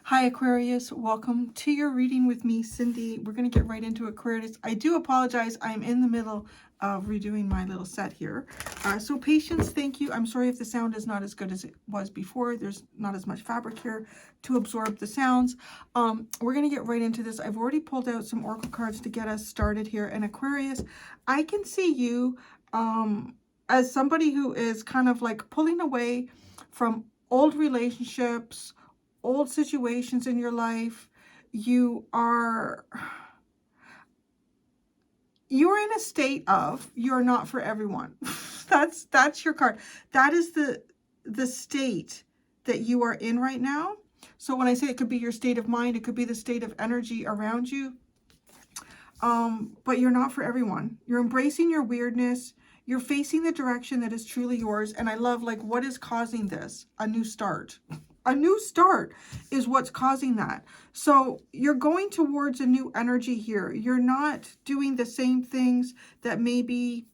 Hi Aquarius, welcome to your reading with me, Cindy. We're going to get right into Aquarius. I do apologize, I'm in the middle of redoing my little set here. So patience, thank you. I'm sorry if the sound is not as good as it was before. There's not as much fabric here to absorb the sounds. We're going to get right into this. I've already pulled out some oracle cards to get us started here. And Aquarius, I can see you as somebody who is kind of like pulling away from old relationships, old situations in your life. You're in a state of you're not for everyone. that's your card. That is the state that you are in right now. So when I say it could be your state of mind, it could be the state of energy around you. But you're not for everyone. You're embracing your weirdness. You're facing the direction that is truly yours. And I love, like, what is causing this? A new start. A new start is what's causing that. So you're going towards a new energy here. You're not doing the same things that maybe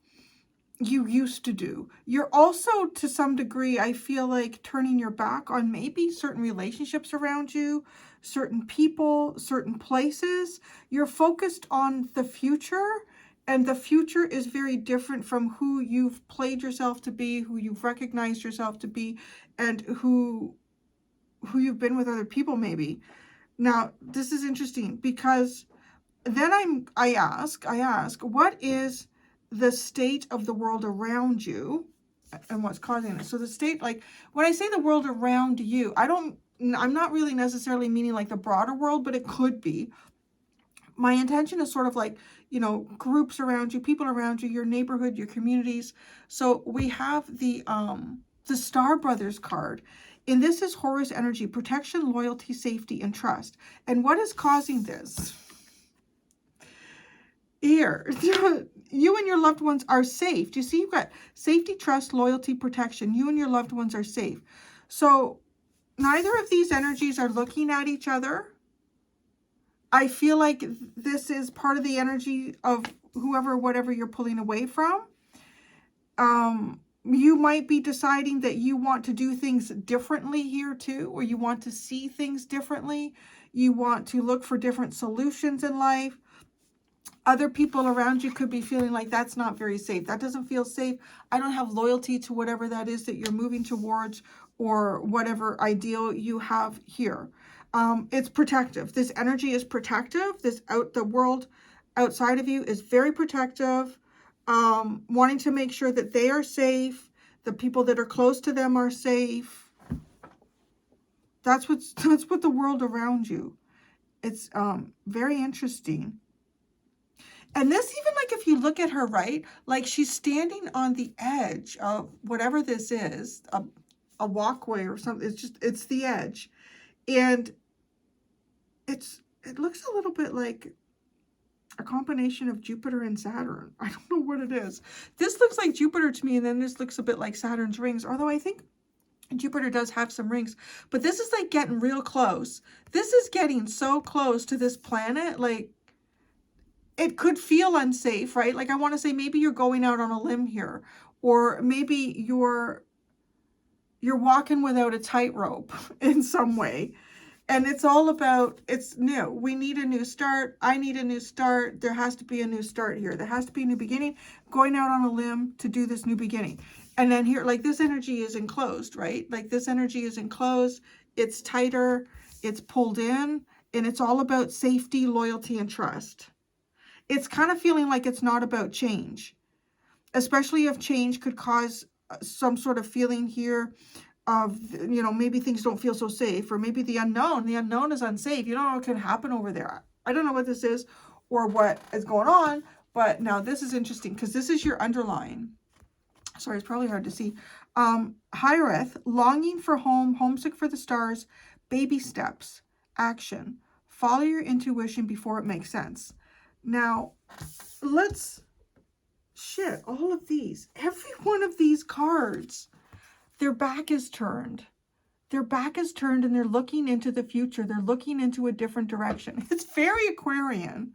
you used to do. You're also, to some degree, I feel like turning your back on maybe certain relationships around you, certain people, certain places. You're focused on the future, and the future is very different from who you've played yourself to be, who you've recognized yourself to be, and who you've been with other people maybe. Now, this is interesting because then I ask, what is the state of the world around you and what's causing it? So the state, like when I say the world around you, I'm not really necessarily meaning like the broader world, but it could be. My intention is sort of like, you know, groups around you, people around you, your neighborhood, your communities. So we have the Star Brothers card. And this is Horus energy, protection, loyalty, safety, and trust. And what is causing this? Here, you and your loved ones are safe. Do you see? You've got safety, trust, loyalty, protection. You and your loved ones are safe. So neither of these energies are looking at each other. I feel like this is part of the energy of whoever, whatever you're pulling away from. You might be deciding that you want to do things differently here too, or you want to see things differently. You want to look for different solutions in life. Other people around you could be feeling like that's not very safe. That doesn't feel safe. I don't have loyalty to whatever that is that you're moving towards or whatever ideal you have here. It's protective. This energy is protective. The world outside of you is very protective. Wanting to make sure that they are safe, the people that are close to them are safe. That's what the world around you. It's very interesting. And this, even like if you look at her, right, like she's standing on the edge of whatever this is, a walkway or something. It's the edge, and it looks a little bit like a combination of Jupiter and Saturn. I don't know what it is. This looks like Jupiter to me, and then this looks a bit like Saturn's rings, although I think Jupiter does have some rings. But this is like getting real close. This is getting so close to this planet, like it could feel unsafe, right? Like I want to say maybe you're going out on a limb here, or maybe you're walking without a tightrope in some way. And it's all about, it's new. We need a new start. I need a new start. There has to be a new start here. There has to be a new beginning. Going out on a limb to do this new beginning. And then here, like this energy is enclosed, right? Like this energy is enclosed. It's tighter. It's pulled in. And it's all about safety, loyalty, and trust. It's kind of feeling like it's not about change. Especially if change could cause some sort of feeling here of, you know, maybe things don't feel so safe, or maybe the unknown is unsafe. You don't know what can happen over there. I don't know what this is or what is going on, but now this is interesting because this is your underline. Sorry, it's probably hard to see. Hyreth, longing for home, homesick for the stars, baby steps, action, follow your intuition before it makes sense. Now, all of these, every one of these cards, their back is turned. Their back is turned and they're looking into the future. They're looking into a different direction. It's very Aquarian.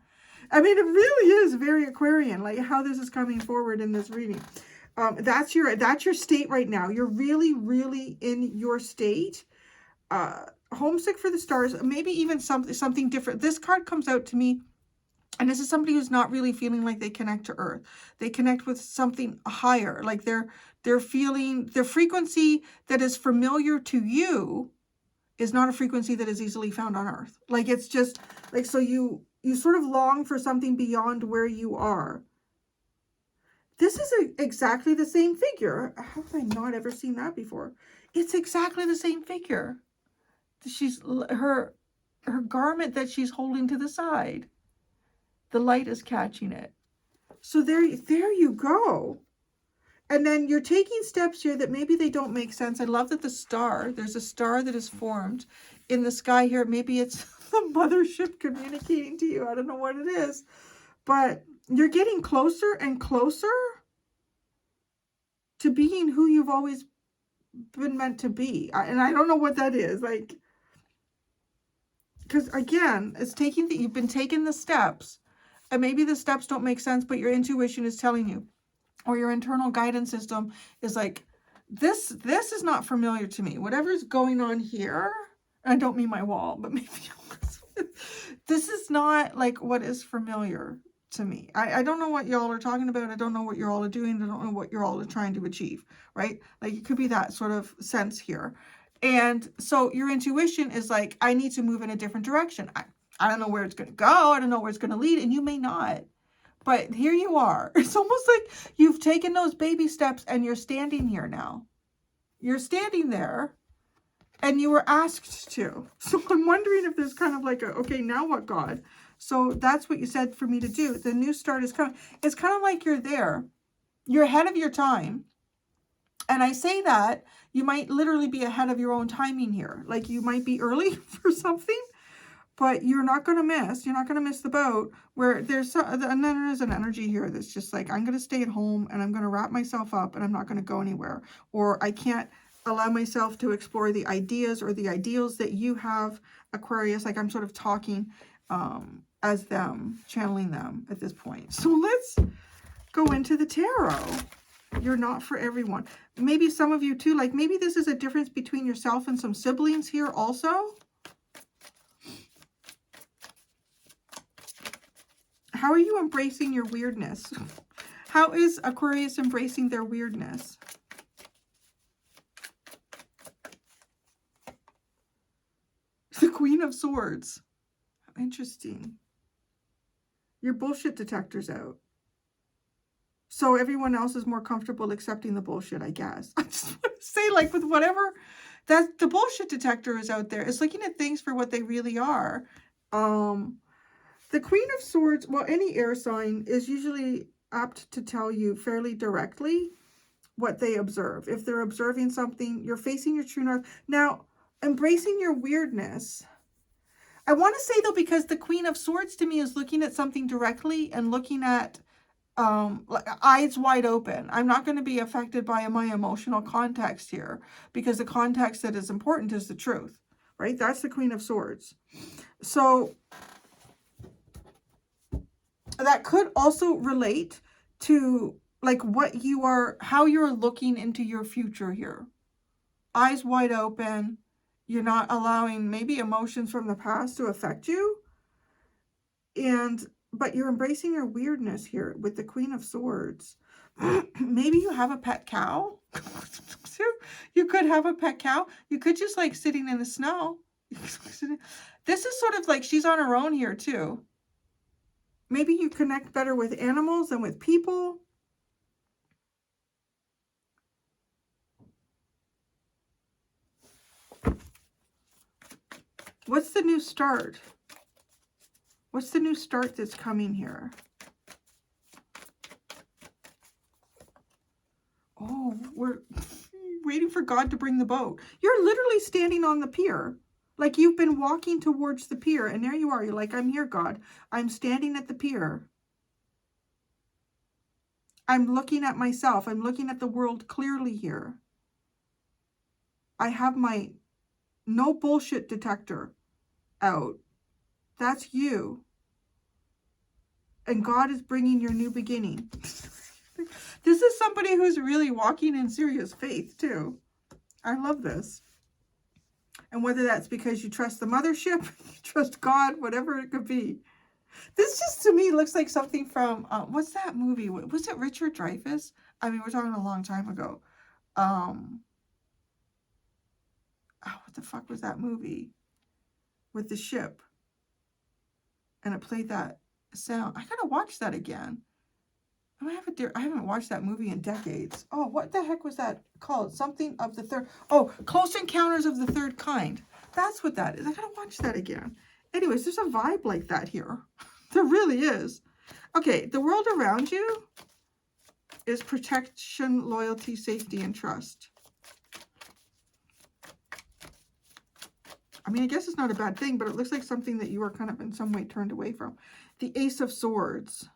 I mean, it really is very Aquarian, like how this is coming forward in this reading. That's your state right now. You're really, really in your state. homesick for the stars, maybe even something different. This card comes out to me, and this is somebody who's not really feeling like they connect to Earth. They connect with something higher, like they're feeling their frequency that is familiar to you is not a frequency that is easily found on Earth. Like, it's just like, so you sort of long for something beyond where you are. This is exactly the same figure. How have I not ever seen that before? It's exactly the same figure. She's her garment that she's holding to the side. The light is catching it. So there you go. And then you're taking steps here that maybe they don't make sense. I love that there's a star that is formed in the sky here. Maybe it's the mothership communicating to you. I don't know what it is. But you're getting closer and closer to being who you've always been meant to be. And I don't know what that is. Like, because again, it's you've been taking the steps, and maybe the steps don't make sense, but your intuition is telling you, or your internal guidance system is like, this is not familiar to me. Whatever's going on here, and I don't mean my wall, but maybe this is not like what is familiar to me. I don't know what y'all are talking about. I don't know what you're all are doing. I don't know what you're all are trying to achieve, right? Like, it could be that sort of sense here. And so your intuition is like, I need to move in a different direction. I don't know where it's going to go. I don't know where it's going to lead. And you may not. But here you are. It's almost like you've taken those baby steps and you're standing here now. You're standing there and you were asked to. So I'm wondering if there's kind of like okay, now what, God? So that's what you said for me to do. The new start is coming. It's kind of like you're there. You're ahead of your time. And I say that you might literally be ahead of your own timing here. Like, you might be early for something, but you're not going to miss. You're not going to miss the boat. Where and then there's an energy here that's just like, I'm going to stay at home and I'm going to wrap myself up and I'm not going to go anywhere. Or I can't allow myself to explore the ideas or the ideals that you have, Aquarius. Like, I'm sort of talking as them, channeling them at this point. So let's go into the tarot. You're not for everyone. Maybe some of you too, like maybe this is a difference between yourself and some siblings here also. How are you embracing your weirdness? How is Aquarius embracing their weirdness? The Queen of Swords. How interesting. Your bullshit detector's out. So everyone else is more comfortable accepting the bullshit, I guess. I just want to say, like, with whatever, that the bullshit detector is out there. It's looking at things for what they really are. The Queen of Swords, well, any air sign is usually apt to tell you fairly directly what they observe. If they're observing something, you're facing your true north. Now, embracing your weirdness. I want to say, though, because the Queen of Swords to me is looking at something directly and looking at eyes wide open. I'm not going to be affected by my emotional context here, because the context that is important is the truth, right? That's the Queen of Swords. So that could also relate to like what you are, how you're looking into your future here. Eyes wide open. You're not allowing maybe emotions from the past to affect you. But you're embracing your weirdness here with the Queen of Swords. Maybe you have a pet cow. You could have a pet cow. You could just like sitting in the snow. This is sort of like she's on her own here too. Maybe you connect better with animals than with people. What's the new start? What's the new start that's coming here? Oh, we're waiting for God to bring the boat. You're literally standing on the pier. Like you've been walking towards the pier. And there you are. You're like, I'm here, God. I'm standing at the pier. I'm looking at myself. I'm looking at the world clearly here. I have my no bullshit detector out. That's you. And God is bringing your new beginning. This is somebody who's really walking in serious faith too. I love this. And whether that's because you trust the mothership, you trust God, whatever it could be. This just, to me, looks like something from, what's that movie? Was it Richard Dreyfuss? I mean, we're talking a long time ago. What the fuck was that movie? With the ship. And it played that sound. I gotta watch that again. I haven't watched that movie in decades. Oh, what the heck was that called? Something of the third. Oh, Close Encounters of the Third Kind. That's what that is. I gotta watch that again. Anyways, there's a vibe like that here. There really is. Okay, the world around you is protection, loyalty, safety, and trust. I mean, I guess it's not a bad thing, but it looks like something that you are kind of in some way turned away from. The Ace of Swords.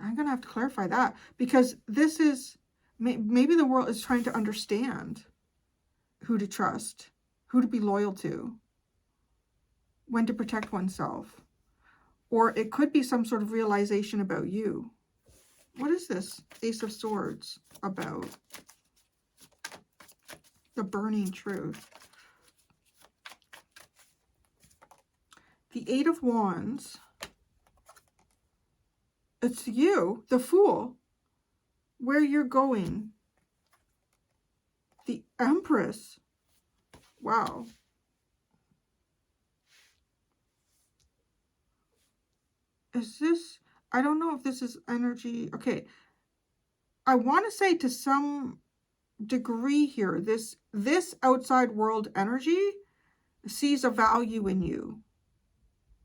I'm going to have to clarify that, because this is, maybe the world is trying to understand who to trust, who to be loyal to, when to protect oneself. Or it could be some sort of realization about you. What is this Ace of Swords about? The burning truth. The Eight of Wands. It's you, the Fool. Where you're going. The Empress. Wow. Is this... I don't know if this is energy. Okay. I want to say to some degree here, this outside world energy sees a value in you.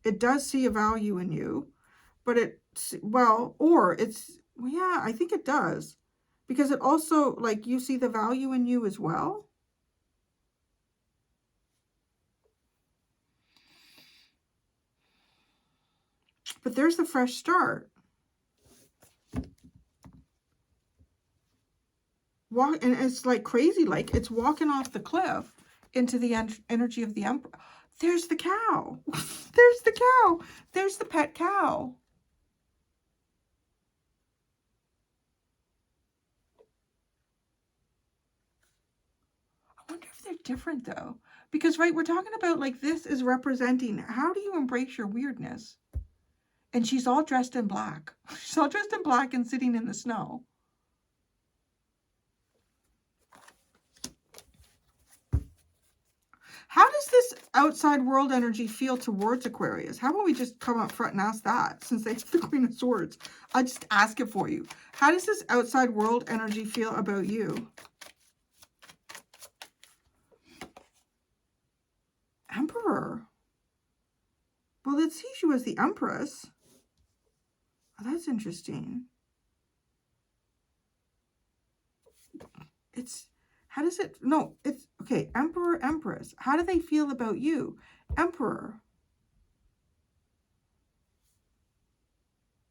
It does see a value in you, but yeah, I think it does. Because it also, like, you see the value in you as well. But there's the fresh start. And it's like crazy, like it's walking off the cliff into the energy of the Emperor. There's the cow. There's the cow. There's the pet cow. I wonder if they're different though. Because, right, we're talking about, like, this is representing, how do you embrace your weirdness? And she's all dressed in black. She's all dressed in black and sitting in the snow. How does this outside world energy feel towards Aquarius? How about we just come up front and ask that, since they have the Queen of Swords? I'll just ask it for you. How does this outside world energy feel about you? Emperor. Well, it sees you as the Empress. Oh, that's interesting. How does it, no, it's, okay, Emperor, Empress. How do they feel about you? Emperor.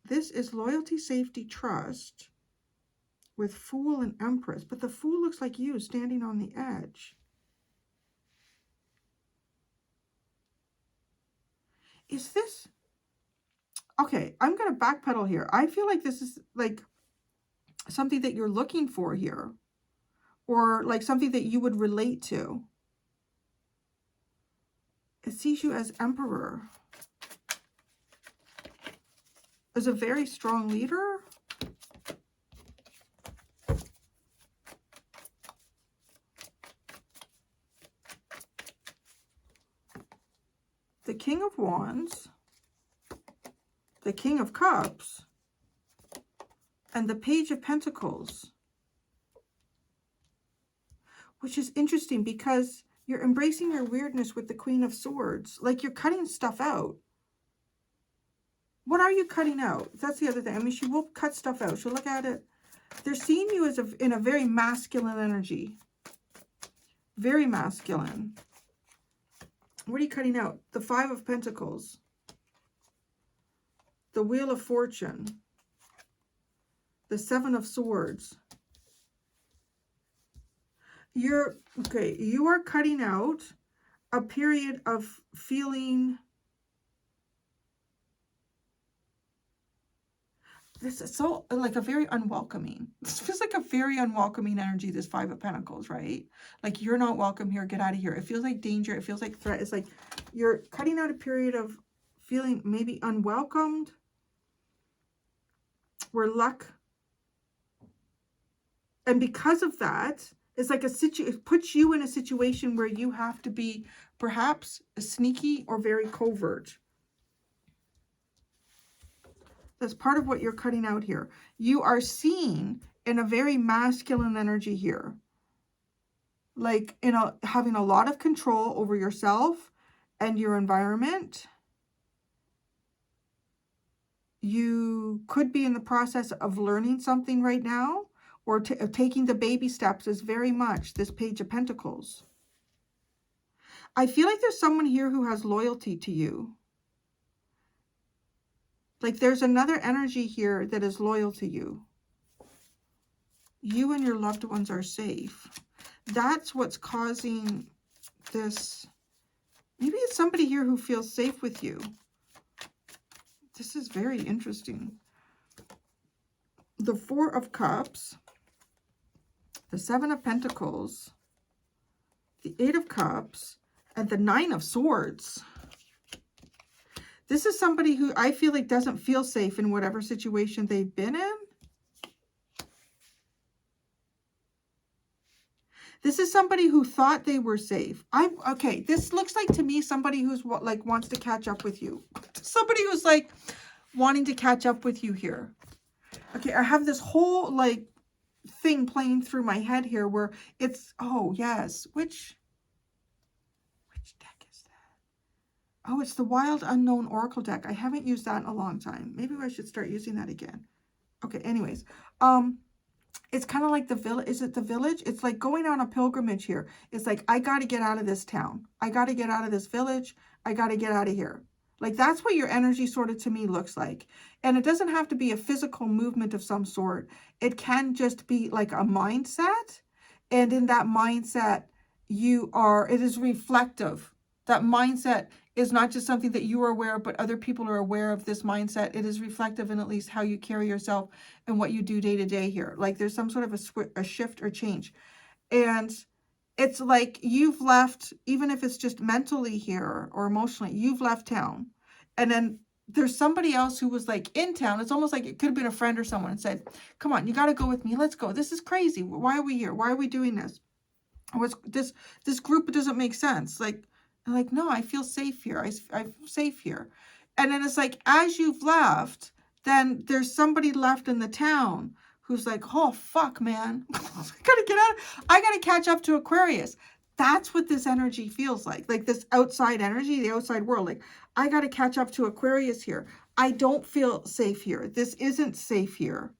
This is loyalty, safety, trust with Fool and Empress. But the Fool looks like you standing on the edge. Is this, okay, I'm going to backpedal here. I feel like this is like something that you're looking for here. Or like something that you would relate to. It sees you as Emperor. As a very strong leader. The King of Wands. The King of Cups. And the Page of Pentacles. Which is interesting because you're embracing your weirdness with the Queen of Swords. Like, you're cutting stuff out. What are you cutting out? That's the other thing. I mean, she will cut stuff out. She'll look at it. They're seeing you as in a very masculine energy. Very masculine. What are you cutting out? The Five of Pentacles. The Wheel of Fortune. The Seven of Swords. You are cutting out a period of feeling this is so like a very unwelcoming. This feels like a very unwelcoming energy, this Five of Pentacles, right? Like you're not welcome here. Get out of here. It feels like danger. It feels like threat. It's like you're cutting out a period of feeling maybe unwelcomed, where luck. And because of that, it's like it puts you in a situation where you have to be perhaps sneaky or very covert. That's part of what you're cutting out here. You are seen in a very masculine energy here. Like, having a lot of control over yourself and your environment. You could be in the process of learning something right now, or taking the baby steps is very much this Page of Pentacles. I feel like there's someone here who has loyalty to you. Like there's another energy here that is loyal to you. You and your loved ones are safe. That's what's causing this. Maybe it's somebody here who feels safe with you. This is very interesting. The Four of Cups, the Seven of Pentacles, the Eight of Cups, and the Nine of Swords. This is somebody who I feel like doesn't feel safe in whatever situation they've been in. This is somebody who thought they were safe. Okay, this looks like to me somebody who's like wants to catch up with you. Somebody who's like wanting to catch up with you here. Okay, I have this whole like thing playing through my head here where it's, oh yes, which deck is that? Oh, it's the Wild Unknown Oracle deck. I haven't used that in a long time. Maybe I should start using that again. Okay, anyways, it's kind of like the village. Is it the village? It's like going on a pilgrimage here. It's like, I got to get out of this town. I got to get out of this village. I got to get out of here. Like that's what your energy sort of to me looks like. And it doesn't have to be a physical movement of some sort. It can just be like a mindset. And in that mindset, it is reflective. That mindset is not just something that you are aware of, but other people are aware of this mindset. It is reflective in at least how you carry yourself and what you do day to day here. Like there's some sort of a shift or change. And it's like you've left, even if it's just mentally here or emotionally, you've left town. And then there's somebody else who was like in town. It's almost like it could have been a friend or someone and said, come on, you got to go with me. Let's go. This is crazy. Why are we here? Why are we doing this? This group doesn't make sense. Like, no, I feel safe here. I'm safe here. And then it's like, as you've left, then there's somebody left in the town who's like, oh, fuck, man. I gotta get out. I gotta catch up to Aquarius. That's what this energy feels like this outside energy, the outside world. Like, I gotta catch up to Aquarius here. I don't feel safe here. This isn't safe here.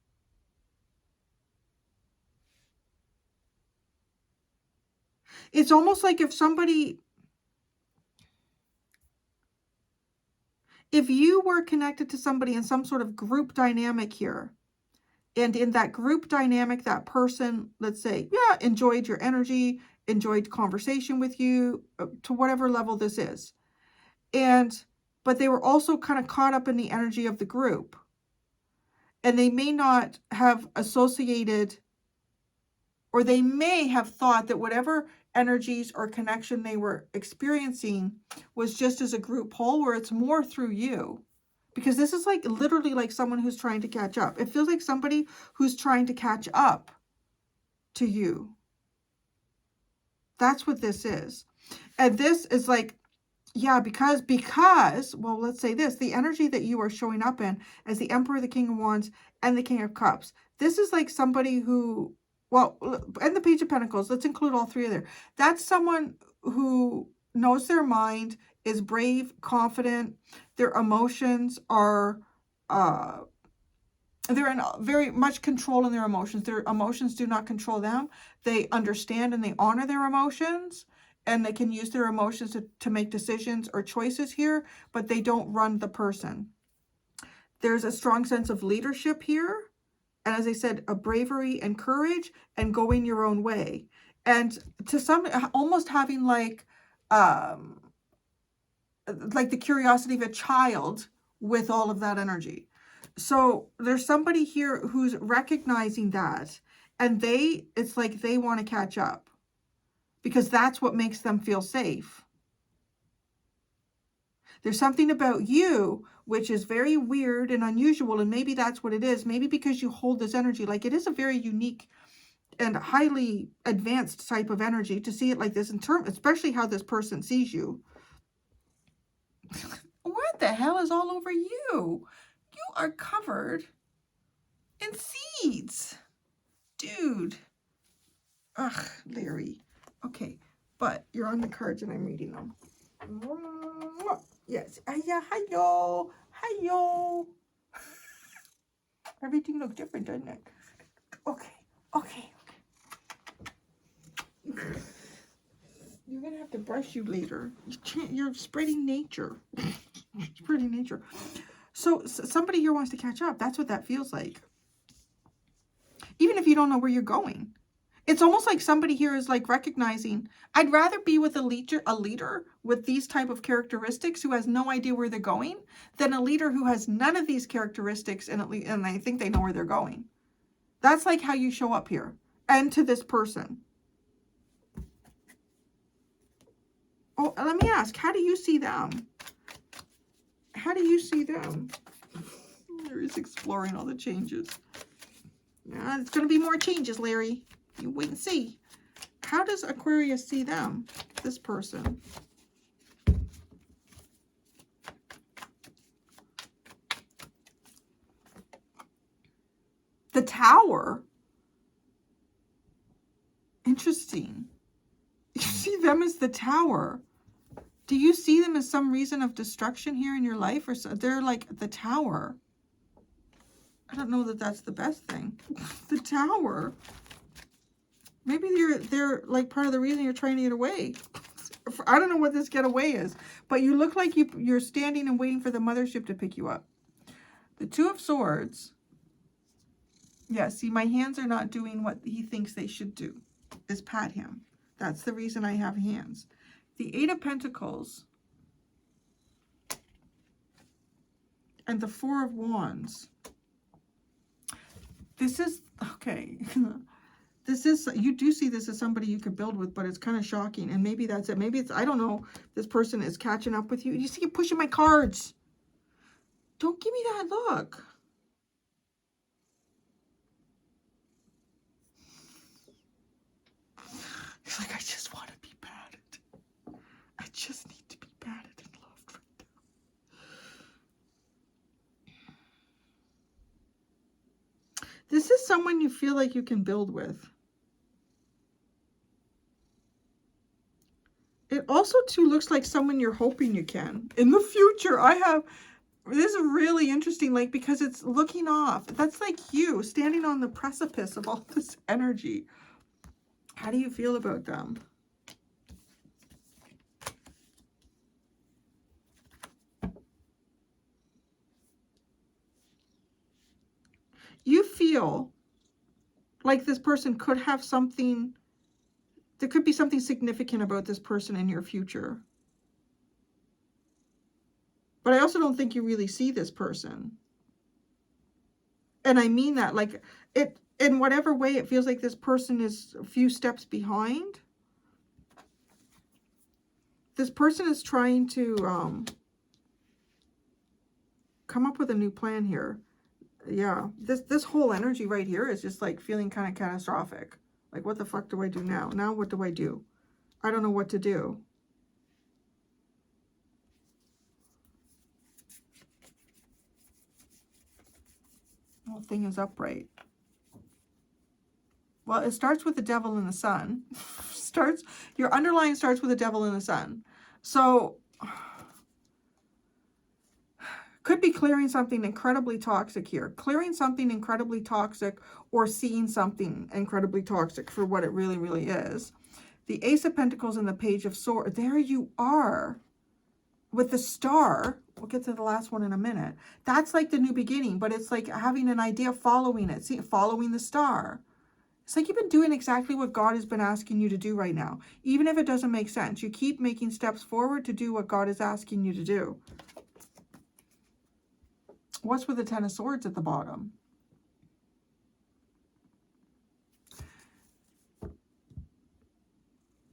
It's almost like if you were connected to somebody in some sort of group dynamic here, and in that group dynamic, that person, let's say, yeah, enjoyed your energy, enjoyed conversation with you to whatever level this is. But they were also kind of caught up in the energy of the group. And they may not have associated, or they may have thought that whatever energies or connection they were experiencing was just as a group whole, where it's more through you. Because this is like literally like someone who's trying to catch up. It feels like somebody who's trying to catch up to you. That's what this is. And this is like, yeah, because, well, let's say this, the energy that you are showing up in as the Emperor, the King of Wands, and the King of Cups. This is like somebody who, well, and the Page of Pentacles, let's include all three of there. That's someone who knows their mind, is brave, confident. Their emotions are, they're in very much control in their emotions. Their emotions do not control them. They understand and they honor their emotions, and they can use their emotions to make decisions or choices here, but they don't run the person. There's a strong sense of leadership here. And as I said, a bravery and courage and going your own way. And to some, almost having like the curiosity of a child with all of that energy. So there's somebody here who's recognizing that, and it's like they want to catch up because that's what makes them feel safe. There's something about you which is very weird and unusual, and maybe that's what it is. Maybe because you hold this energy, like it is a very unique and highly advanced type of energy to see it like this, in term, especially how this person sees you. What the hell is all over you? You are covered in seeds. Dude. Ugh, Larry. Okay, but you're on the cards and I'm reading them. Yes. Hi-yo. Hi-yo. Everything looks different, doesn't it? Okay. Okay. You're going to have to brush you later. You're spreading nature. Spreading nature. So somebody here wants to catch up. That's what that feels like. Even if you don't know where you're going. It's almost like somebody here is like recognizing, I'd rather be with a leader with these type of characteristics who has no idea where they're going than a leader who has none of these characteristics and I think they know where they're going. That's like how you show up here and to this person. Oh, let me ask, how do you see them? How do you see them? Larry's exploring all the changes. Yeah, it's going to be more changes, Larry. You wait and see. How does Aquarius see them, this person? The Tower? Interesting. You see them as the Tower. Do you see them as some reason of destruction here in your life? Or they're like the Tower. I don't know that that's the best thing. The Tower. Maybe they're like part of the reason you're trying to get away. I don't know what this getaway is, but you look like you're standing and waiting for the mothership to pick you up. The Two of Swords. Yeah, see, my hands are not doing what he thinks they should do, is pat him. That's the reason I have hands. The Eight of Pentacles and the Four of Wands. This is, okay. This is, you do see this as somebody you could build with, but it's kind of shocking. And maybe that's it. Maybe it's, I don't know, this person is catching up with you. You see you pushing my cards. Don't give me that look. It's like, I just want to be patted. I just need to be patted and loved right now. This is someone you feel like you can build with. It also, too, looks like someone you're hoping you can. In the future, this is really interesting, like, because it's looking off. That's like you, standing on the precipice of all this energy. How do you feel about them? You feel like this person could have something, there could be something significant about this person in your future. But I also don't think you really see this person. And I mean that, like, it, in whatever way it feels like this person is a few steps behind. This person is trying to come up with a new plan here. Yeah, this whole energy right here is just like feeling kind of catastrophic. Like, what the fuck do I do now? Now what do I do? I don't know what to do. The whole thing is upright. Well, it starts with the devil and the sun. Your underlying starts with the devil and the sun. So, could be clearing something incredibly toxic here. Clearing something incredibly toxic or seeing something incredibly toxic for what it really, really is. The Ace of Pentacles and the Page of Swords. There you are. With the Star. We'll get to the last one in a minute. That's like the new beginning, but it's like having an idea, following it. See, following the star. It's like you've been doing exactly what God has been asking you to do right now. Even if it doesn't make sense. You keep making steps forward to do what God is asking you to do. What's with the Ten of Swords at the bottom?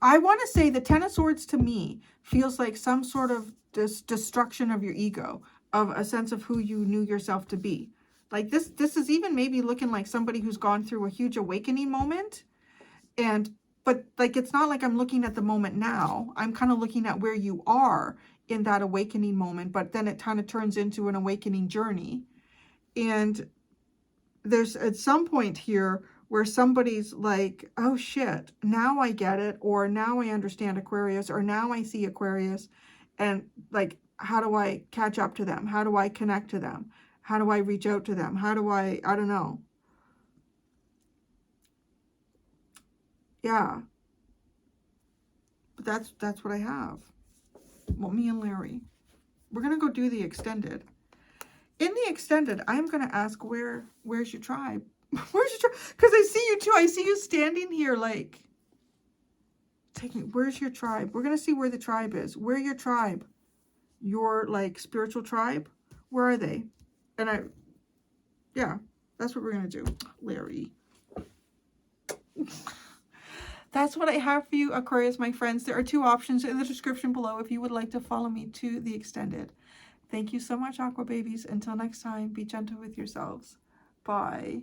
I want to say the Ten of Swords to me feels like some sort of destruction of your ego, of a sense of who you knew yourself to be. Like this is even maybe looking like somebody who's gone through a huge awakening moment. But like, it's not like I'm looking at the moment now. I'm kind of looking at where you are in that awakening moment, but then it kind of turns into an awakening journey. And there's at some point here where somebody's like, oh shit, now I get it, or now I understand Aquarius, or now I see Aquarius, and like, how do I catch up to them? How do I connect to them? How do I reach out to them? How do I don't know. Yeah. But that's what I have. Well, me and Larry. We're going to go do the extended. In the extended, I'm going to ask, where's your tribe? Where's your tribe? Because I see you too. I see you standing here like, where's your tribe? We're going to see where the tribe is. Where your tribe? Your like spiritual tribe? Where are they? And yeah, that's what we're going to do. Larry. That's what I have for you, Aquarius, my friends. There are 2 options in the description below if you would like to follow me to the extended. Thank you so much, Aqua Babies. Until next time, be gentle with yourselves. Bye.